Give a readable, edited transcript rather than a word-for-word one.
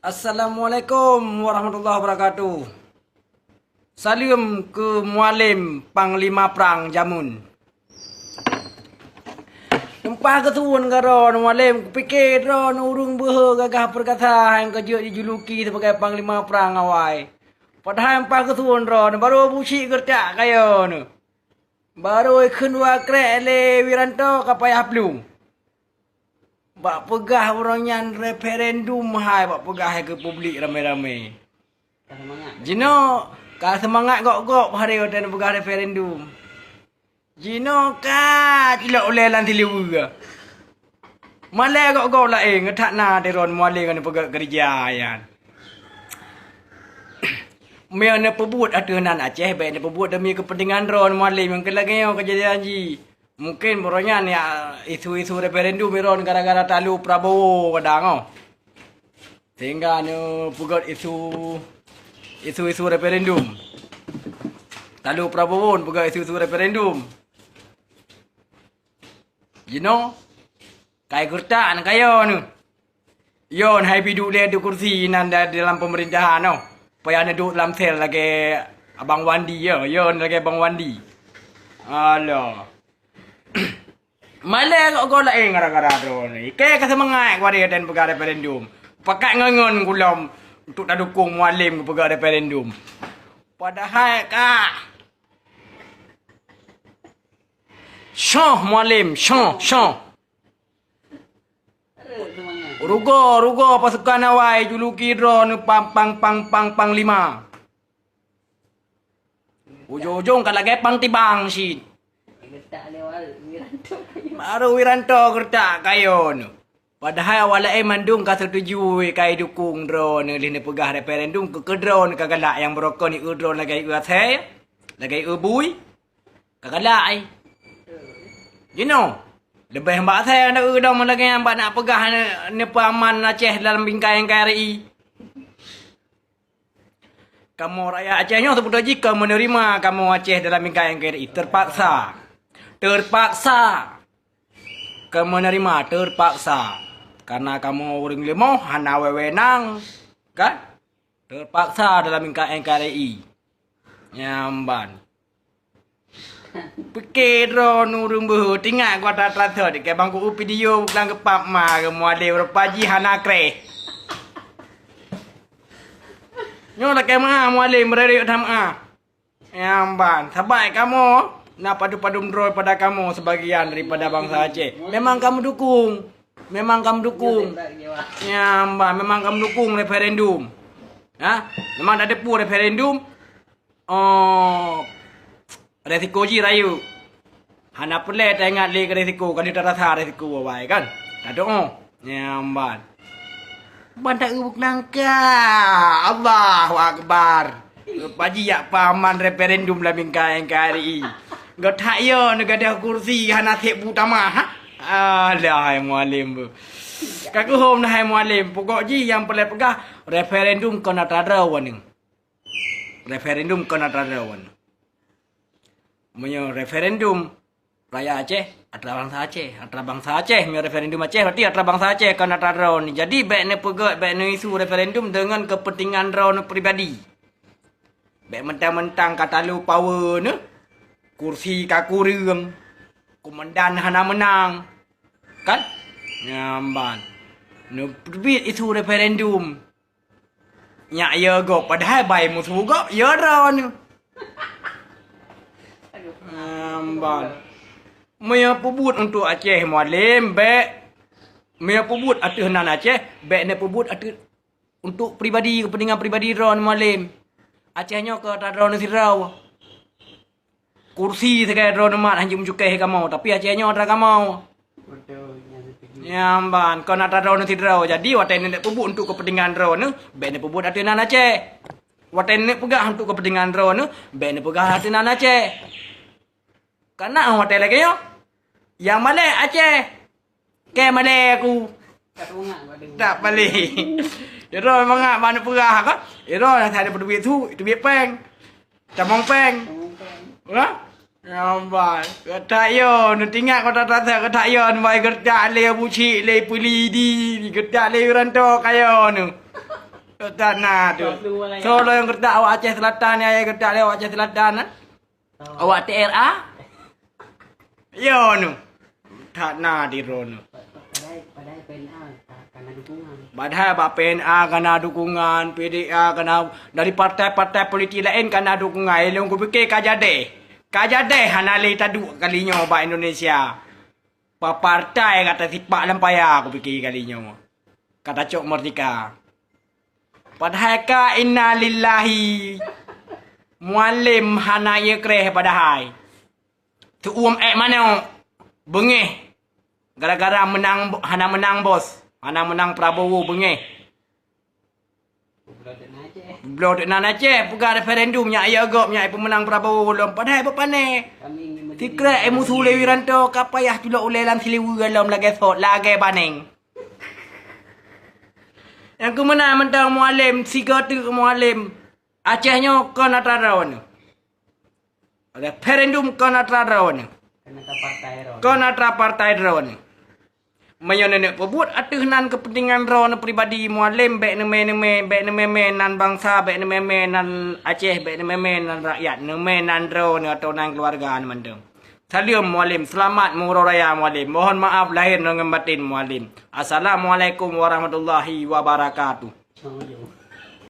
Assalamualaikum warahmatullahi wabarakatuh. Salam ke Mualim Panglima Perang Jamun. Tempah ketuan karo Mualim kupikir ron urung beuh gagah perkata yang kejut dijuluki sebagai Panglima Perang awai. Padahal empah ketuan ron baru busi kerja kayo nu. Baru ikun krek le Wiranto kapayah plung. Bak pegah orangnya referendum hai bak pegah ke publik ramai-ramai. Jino ka semangat gok-gok hari dan pegah referendum. Jino ka tidak oleh lanti lewu. Malai gok-gok lah ngetak na deron mualih kan pegah kerja yan. Mereka pebut aturan Aceh baik nak pebut demi kepentingan ron mualih mungkin lagi kejadian ji. Mungkin borongnya ni isu-isu referendum iron gara-gara talu Prabowo kadang sehingga ni pugot isu referendum. Talu Prabowo pugot isu referendum. You know? Kai kurtaan kayo ni. Yon hai biduk dia di kursi nan dalam pemerintahan no. Payah nak duduk dalam sel lagi Abang Wandi ya. Yon lagi Abang Wandi. Alah. Malay kau lain gara-gara drone ni. Kaya kata mengai kuat dia dan pegawai referendum. Pakai ngengon kulam untuk tak dukung mualim ke pegawai referendum. Padahal kak. Syah mualim, syah. Rugo pasukan awai juluki drone panglima. Ujung-ujung kalau lagi pang tibang si. Baru Wiranto kerja kayo nu. Padahal awalnya mandung ka setuju kai dukung drone ni pegah referendum ke drone kagalak yang berokon ni drone lagi saya lagi bui kagalak ai. You know, lebih mbak saya nak udang lagi yang mbak nak pegah ni paman Aceh dalam bingkai KRI. Kamu rakyat Acehnya sebut jika menerima kamu Aceh dalam bingkai KRI terpaksa kamu menerima terpaksa karena kamu orang lemah hana wewenang kan terpaksa dalam NKRI nyamban pikir nurung buh tinggal gua tak transfer ke bangku video bukan ke pap ma ke muade berpaji hana kre nyo nak ke ma muade meredi tham nyamban sabai kamu nak padu-padu drone pada kamu sebagian daripada bangsa Aceh. Memang kamu dukung. Ya, mbak, memang kamu dukung referendum. Ha? Memang ada pun referendum. Oh, resiko ji rayu. Hana perle tak ingat lagi resiko. Kan dia tak rasa resiko apa kan? Tak ada. Ya, mbak. Bantak ubuk nangka. Allahu Akbar. Paji yak paman referendum lah bingkai NKRI. Gak tak ya negara kursi hana tep utama ha. Alah hai mualim bu. Kaku hom hai mualim pokok ji yang pelai pegah referendum kena tarawan ni. Referendum kena tarawan. Menyo referendum rakyat Aceh adalah bangsa Aceh, menyo referendum Aceh berarti adalah bangsa Aceh kena tarawan ni. Jadi baik ne pegah baik ne isu referendum dengan kepentingan raun pribadi. Baik mentang-mentang kata lu power ne kursi kaku reung komandan hana menang kan nyamban no berbit isu referendum nyak ya go padahal bai musuh go ya ron nyamban maya pebut untuk Aceh mualim baik maya pebut aturan Aceh baik ne pebut atu untuk pribadi kepentingan pribadi ron mualim Acehnya ke tadron sirau kursi sekai drone mat hanjum cukai kamu tapi Acehnya ada kamu nyamban kau nak drone tidrau jadi waten nak pebut untuk kepentingan drone ben nak pebut atunan Aceh waten nak pegah untuk kepentingan drone ben nak pegah atunan Aceh karena waten lagi yo yang Malay Aceh ke Malay aku tak balik iro memang mana pegah kan iro dah ada duit tu duit peng camong peng ha? Nampak. Ketak yo, nu tinggal kau tak rasa ketak yo, nu baik kerja le buci le puli di kerja le Wiranto kayo nu. Tanah tu. Solo yang kerja awak Aceh Selatan ni, ayah kerja lewat Aceh Selatan kan? Awak TRA? Yo nu. Tanah di rono. Padahal PNA karena dukungan. Padahal Pak PNA kena dukungan, PDA kena dari partai-partai politik lain kena dukungan. Elong ku fikir kajade. Kajade hanali tadu kalinya ba Indonesia. Pak partai kata sipak lampaya aku fikir kalinya. Kata Cok Merdeka. Padahal ka inna lillahi. Mualim hana ye kreh padahal. Tu mana? Bengih. Gara-gara hana menang bos. Hana menang Prabowo bengih. Belum nak Aceh. Bukan referendum. Nya ayah agak. Nya pemenang Prabowo. Padahal apa panai. Tikra emu sule wiranto. Kapayah tulak ulai dalam siliwu galam lagi sot. Lagi paning. Yang ku menang mentang mualim. Siga tu mualim. Acehnya kau nak tarawan. Referendum kau nak tarawan. Kau nak partai rawan. Menyonek pebut atuhnan kepentingan rawan pribadi mualim baik neme nan bangsa baik neme nan Aceh baik neme nan rakyat neme nan rawan atau nan keluarga mandem. Salam mualim, selamat Murah Raya mualim. Mohon maaf lahir dengan batin mualim. Assalamualaikum warahmatullahi wabarakatuh.